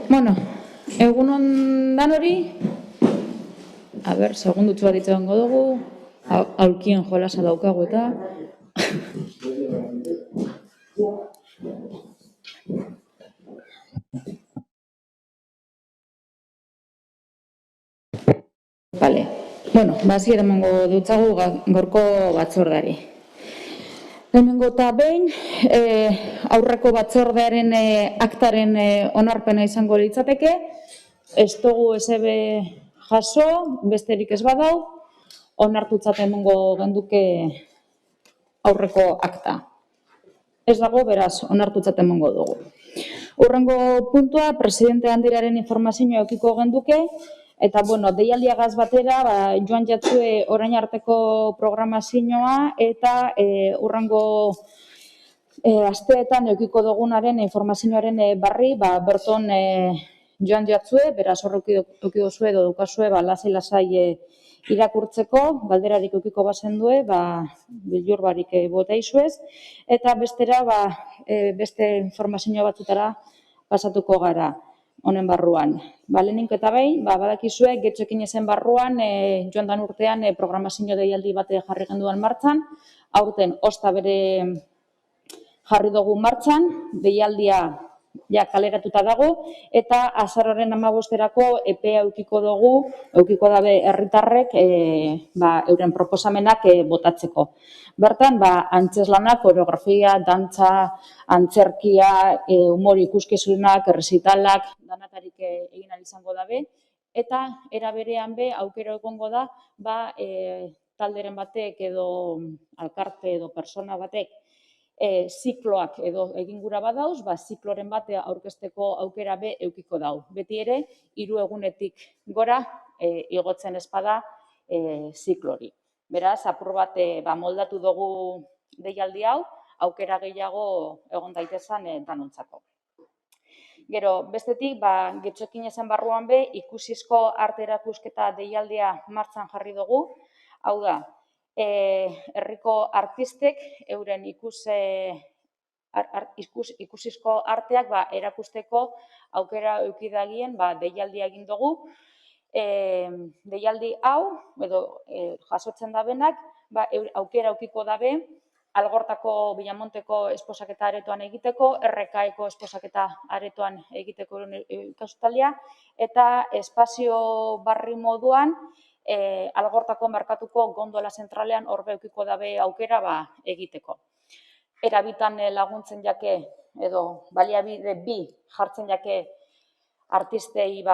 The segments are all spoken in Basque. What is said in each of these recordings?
Bueno, egunon dan hori, segundutxu bat itxegongo dugu, aulkien jolasa daukagu eta. Vale, bueno, hasiera emango dutzagu gaurko batzordari. Lehenengo eta behin, aurreko batzordearen aktaren onarpena izango litzateke, ez dugu SB jaso, besterik ez badau, onartutzat emango genduke aurreko akta. Ez dago, beraz, onartutzat emango dugu. Hurrengo puntua, presidente handiraren informazioa eukiko genduke, eta, bueno, deialdiagaz batera, joan jatzue orain arteko programazioa, eta hurrengo asteetan eukiko dugunaren informazioaren barri, berton joan jatzue, beraz horreki eukidozue edo dukazue, lasai-lasai irakurtzeko, galderarik eukiko bazendue, bilur barik bota izuez, eta bestera, beste informazio batzutara pasatuko gara honen barruan. Lehenik eta behin, badakizue, getxoekin ezen barruan, joan dan urtean programazio deialdi bate jarri genduan martxan, aurten osta bere jarri dugu martxan, deialdia ja kaleratuta dago, eta azaroren 15-erako epea eukiko dabe herritarrek euren proposamenak botatzeko. Bertan, antzeslanak, koreografia, dantza, antzerkia, humor ikuskizunak, errezitalak, danatarik egin izango dabe, eta era berean aukera egongo da, talderen batek edo alkarte edo persona batek zikloak edo egin gura badauz, zikloren batea aurkezteko aukera eukiko dau. Beti ere, 3 egunetik gora igotzen espada ziklori. Beraz, apur bat moldatu dugu deialdi hau, aukera gehiago egon daitezan danontzako. Gero, bestetik, getxoekin ezen barruan ikusizko arte erakusketa deialdia martxan jarri dugu, hau da, herriko artistek euren ikusizko arteak erakusteko aukera eukidagien deialdia egin dugu. Deialdi hau, edo jasotzen dabenak, aukera eukiko dabe, Algortako Bilamonteko esposaketa aretoan egiteko, RKeko esposaketa aretoan egiteko ikastalia, eta espazio barri moduan, Algortako merkatuko gondola zentralean horbe eukiko dabe aukera egiteko. Erabitan laguntzen jake, edo baliabide bi jartzen jake artistei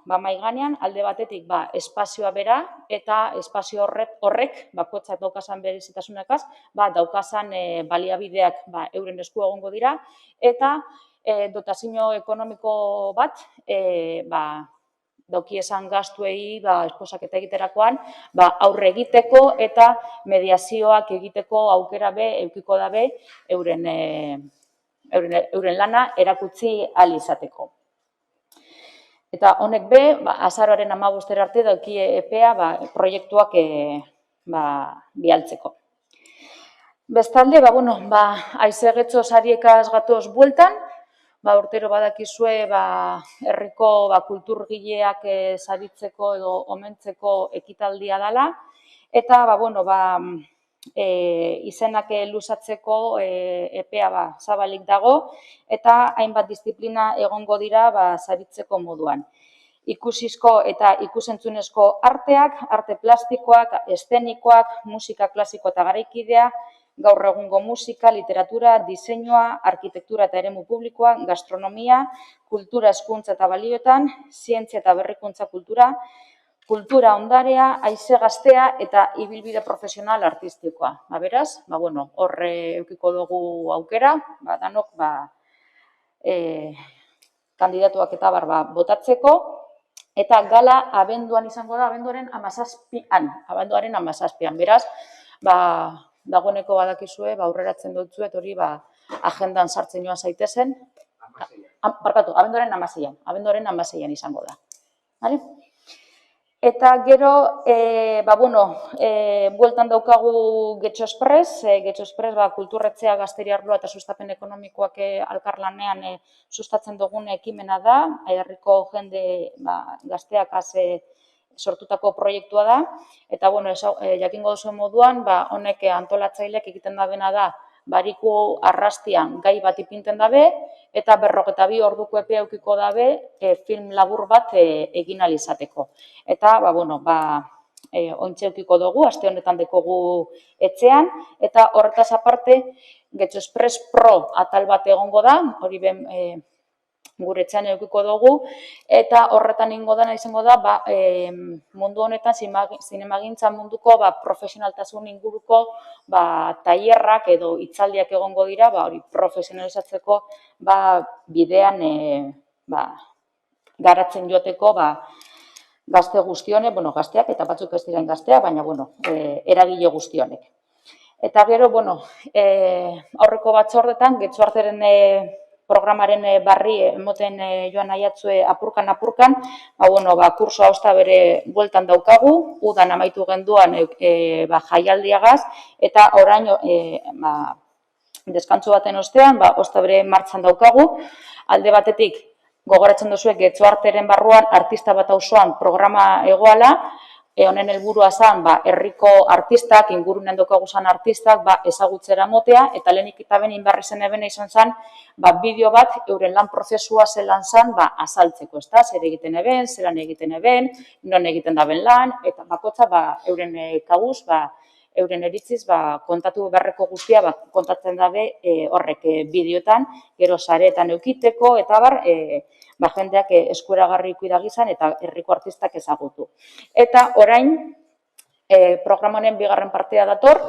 maiganean, alde batetik espazioa bera, eta espazio horrek, bakoitzak daukazan berezitasunakaz, daukazan baliabideak euren esku egongo dira, eta dotazio ekonomiko bat, daukiesan gastuei esposaketa egiterakoan, aurre egiteko eta mediazioak egiteko aukera eukiko dabe euren lana erakutsi ahal izateko. Eta honek azaroaren 15 arte dauki epea proiektuak bialtzeko. Bestalde, aizegetxo sariekaz gatoz bueltan, urtero badakizue herriko kulturgileak saritzeko edo omentzeko ekitaldia dela, eta izenak luzatzeko epea zabalik dago, eta hainbat disiplina egongo dira saritzeko moduan. Ikusizko eta ikusentzunezko arteak, arte plastikoak, eszenikoak, musika klasiko eta garaikidea, gaur egungo musika, literatura, diseinua, arkitektura eta eremu publikoa, gastronomia, kultura, hezkuntza eta balioetan, zientzia eta berrikuntza kultura, kultura ondarea, haize gaztea eta ibilbide profesional artistikoa. Beraz, horre eukiko dugu aukera, danok kandidatuak eta botatzeko, eta gala abenduan izango da, abenduaren 17an. Beraz, dagoeneko badakizue, aurreratzen dutzuet hori agendan sartzen joan zaitezen. Barkatu, abenduaren 16an izango da. Eta gero, bueltan daukagu Getxo Express. Getxo Express kulturretzea, gazteri arloa eta sustapen ekonomikoak elkarlanean sustatzen dugun ekimena da. Herriko jende gazteak sortutako proiektua da. Eta, jakingo duzuen moduan, honek antolatzaileak egiten dabena da, bariku arrastian gai bat ipinten dabe, eta 42 orduko epea edukiko dabe film labur bat egin ahal izateko. Eta, ointxe edukiko dugu, aste honetan dekogu etxean, eta horretaz aparte, Getxo Express Pro atal bat egongo da, hori gure etxean edukiko dugu, eta horretan izango da, mundu honetan, zinemagintza munduko profesionaltasun inguruko tailerrak edo hitzaldiak egongo dira, hori profesionalizatzeko bidean garatzen joateko gazte guztionek, gazteak eta batzuk ez diren gazteak, baina eragile guztionek. Eta gero, aurreko batzordetan, Getxoarteren programaren barri emoten joan nahiatzue apurkan, kursoa osta bere bueltan daukagu, udan amaitu genduan jaialdiagaz, eta orain deskantzu baten ostean, osta bere martxan daukagu, alde batetik gogoratzen duzuek Getxoarteren barruan artista bat auzoan programa egoala, honen helburua zen, herriko artistak, ingurunen daukagu zen artistak, ezagutzera motea, eta lehenik eta behin inbarri zen ebena izan zen, bideo bat, euren lan prozesua zelan zen, azaltzeko, zer egiten eben, zelan egiten eben, non egiten daben lan, eta bakotza, euren kabuz, euren eritziz, kontatu beharreko guztia, kontatzen dabe horrek bideotan, gero sareetan eukiteko, eta jendeak eskuragarri ikuidagizan eta herriko artistak ezagutu. Eta orain, programa honen bigarren partea dator,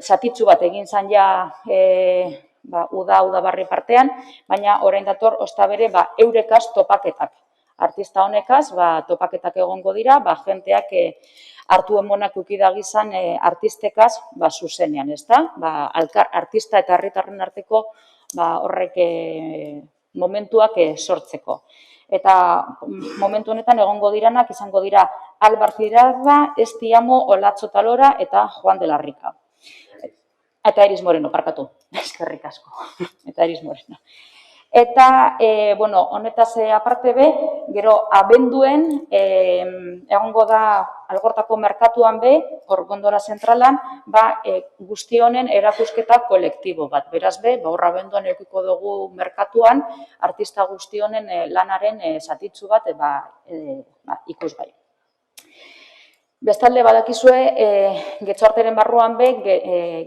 zatitzu bat egin zan ja udabarri partean, baina orain dator, osta bere, eurekaz topaketak. Artista honekaz, topaketak egongo dira, jenteak hartu emonak ukidagizan artistekaz zuzenean, ez da? Artista eta herritarren arteko horrek momentuak sortzeko. Eta momentu honetan egongo diranak, izango dira Albar Zirarra, Esti Amo, Olatzo Talora eta Juan de la Rica. Eta Eris Moreno, parkatu, eskerrik asko, eta Eris Moreno. Eta, honetaz aparte be, gero abenduen, egongo da Algortako merkatuan be, hor gondola zentralan, guzti honen erakusketa kolektibo bat. Beraz be, hor abenduan edukiko dugu merkatuan, artista guzti honen lanaren zatitzu bat ikusgai. Bestalde badakizue, Getxoarteren barruan be,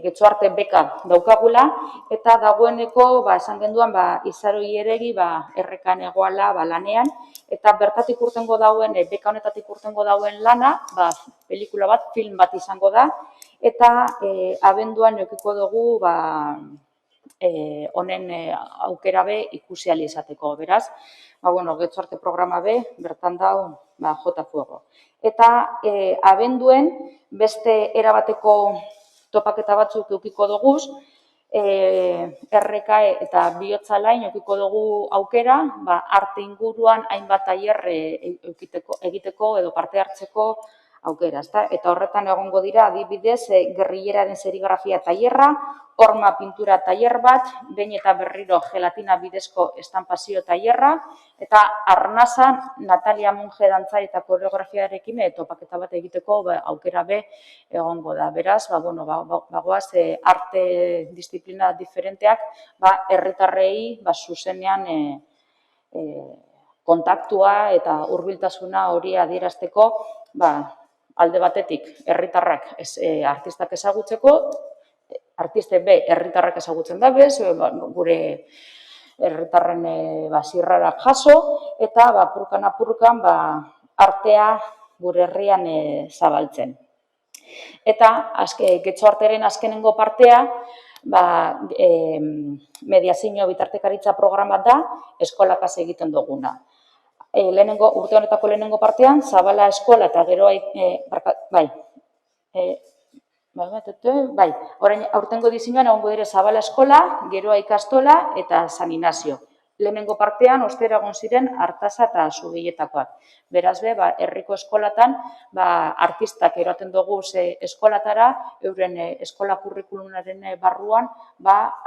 Getxoarte beka daukagula, eta dagoeneko, esan genduan, izaroi eregi, errekan egoala lanean, eta bertatik urtengo dauen, beka honetatik urtengo dauen lana, pelikula bat, film bat izango da, eta abenduan eukiko dugu, honen aukera be ikusi ahal izateko, beraz, Getxoarte programa be, bertan dau, jota fuego. Eta abenduen beste erabateko topaketa batzuk eukiko duguz, RK eta bihotza lain eukiko dugu aukera, arte inguruan hainbat tailer egiteko edo parte hartzeko aukera. Eta horretan egongo dira, adibidez, gerrilleraren serigrafia tailerra, horma pintura tailer bat, behin eta berriro gelatina bidezko estampazio tailerra, eta arnasa Natalia Monge dantzari eta koreografiarekin topaketa bat egiteko aukera be egongo da. Beraz, bagoaz arte disiplina diferenteak herritarrei zuzenean kontaktua eta hurbiltasuna hori adierazteko alde batetik herritarrak artistak ezagutzeko, artiste be herritarrak ezagutzen da bez, gure herritarren zirrarak jaso, eta apurkan artea gure herrian zabaltzen. Eta Getxoarteren azkenengo partea, mediazio bitartekaritza programa da, eskolakaz egiten duguna. Urte honetako lehenengo partean, Zabala eskola eta gero orain aurtengo diseinuan egongo dire Zabala eskola, Geroa ikastola eta San Inazio. lehenengo partean, ostera egon ziren Artasa eta Zubiletakoak. Beraz be, herriko eskolatan, artistak eroten dugu eskolatara, euren eskola kurrikulunaren barruan,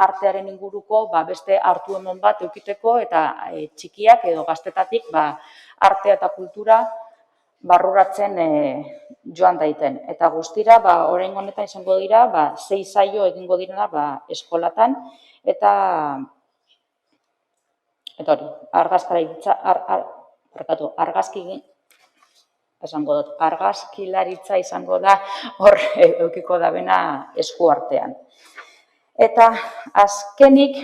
artearen inguruko beste hartu emon bat eukiteko eta txikiak edo gaztetatik artea eta kultura barruratzen joan daiten. Eta guztira, orain honetan izango dira, 6 saio egingo direna eskolatan, eta hori, argazkilaritza izango da hor eukiko dabena esku artean. Eta azkenik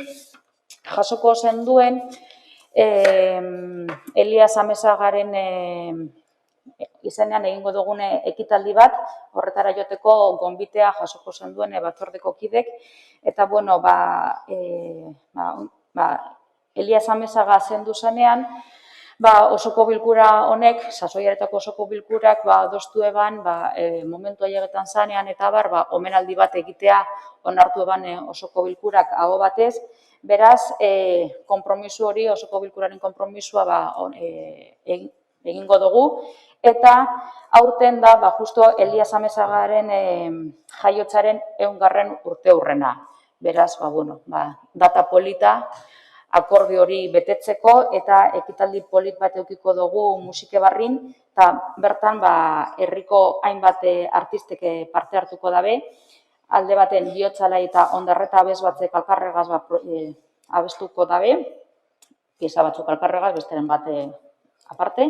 jasoko zenduen Elias Amezagaren izenean egingo dugune ekitaldi bat, horretara joteko gonbitea jasoko zenduen batzordeko kidek, eta bueno, Elias Amezaga zendu zenean, osoko bilkura honek, sasoiaretako osoko bilkurak adostu eban, momentu ailegetan zanean eta omenaldi bat egitea onartu eban osoko bilkurak aho batez, beraz, konpromisu hori, osoko bilkuraren konpromisua egingo dugu, eta aurten da, justo Elias Amezagaren jaiotzaren 100. urteurrena. Beraz, data polita, akordio hori betetzeko, eta ekitaldi polit bat eukiko dugu musike barrin, eta bertan herriko hainbat artistek parte hartuko dabe, alde baten Bihotzalai eta Ondarreta abez batzek alkarregaz abestuko dabe, pieza batzuk alkarregaz, besteren bat aparte.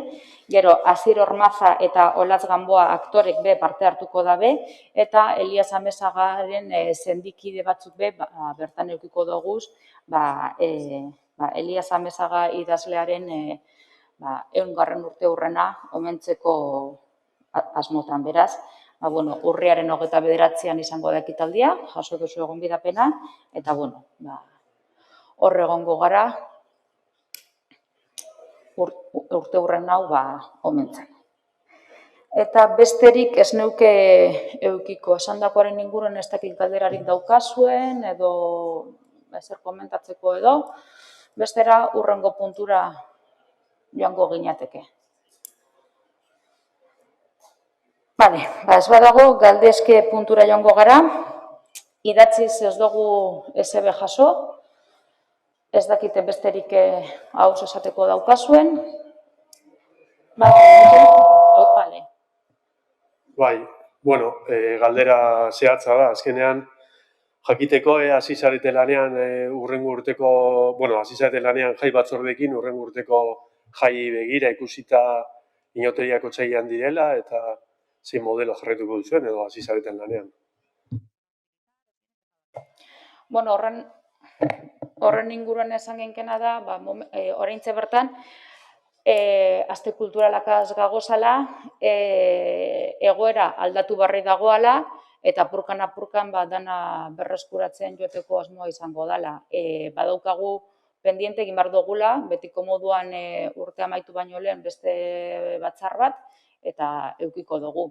Gero, Asier Ormaza eta Olatz Gamboa aktorek be parte hartuko dabe, eta Elias Amezagaren sendikide batzuk be bertan eukiko doguz, Elias Amezaga idazlearen 100. urteurrena omentzeko asmotan, beraz. Urriaren 29 izango da ekitaldia, jaso duzu gonbidapena, eta hor egongo gara urteurren hau omentzen. Eta besterik ez neuke eukiko, esandakoaren inguruan ez dakit galderarik daukazuen, edo ezer komentatzeko edo, bestera hurrengo puntura joango ginateke. Ez badago, galdezke puntura joango gara, idatziz ez dugu SB jaso, ez dakite besterik hau esateko daukazuen. Galdera zehatza da, azkenean jakiteko hasi zarete lanean hurrengo urteko, hasi zarete lanean jai batzordekin hurrengo urteko jai begira ikusita Inoteriako otsailean direla, eta zein modelo jarraituko duzuen edo hasi zareten lanean. Horren inguruan esan genkena da, oraintxe bertan, aste kulturalakaz gagozala, egoera aldatu barri dagoala, eta apurkan dana berreskuratzen joateko asmoa izango dela. Badaukagu pendiente egin behar dugula, betiko moduan urte amaitu baino lehen beste batzar bat, eta eukiko dugu.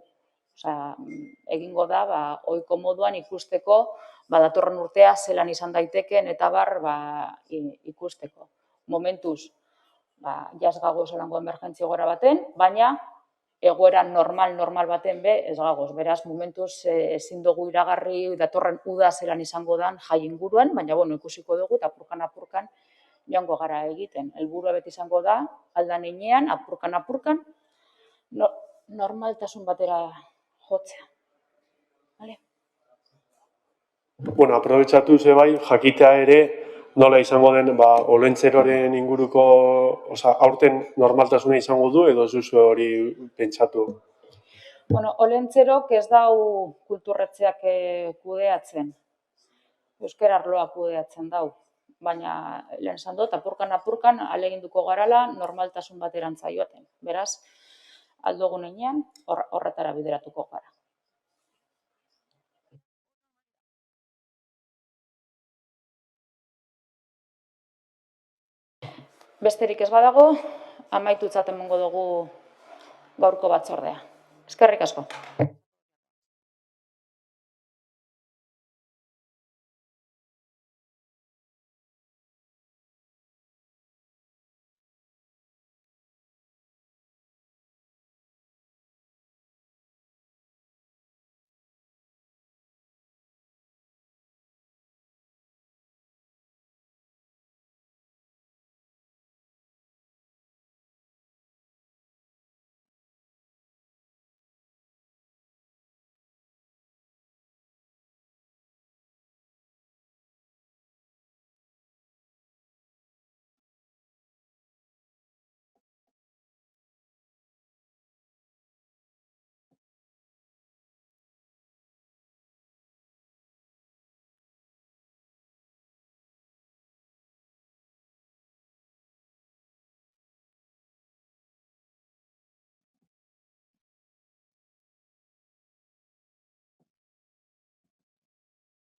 Egingo da, ohiko moduan ikusteko, datorren urtea zelan izan daiteken eta ikusteko. Momentuz, jaz gagoz olango emergentzi egoera baten, baina egoera normal baten ez gagoz. Beraz, momentuz ezin dugu iragarri datorren uda zelan izango dan jai inguruan, baina ikusiko dugu eta apurkan joango gara egiten. Helburua beti izango da, aldan inean, apurkan, normaltasun batera jotzea. Aprobetxatu zebai, jakitea ere, nola izango den Olentzeroren inguruko, aurten normaltasuna izango du, edo ez duzu hori pentsatu? Olentzerok ez dau kulturretzeak kudeatzen. Euskara arloa kudeatzen dau. Baina, lehen esan dut, apurkan aleginduko garala normaltasun baterantza joaten. Beraz, aldogun enean, horretara bideratuko gara. Besterik ez badago, amaitutzat emango dugu gaurko batzordea. Eskerrik asko.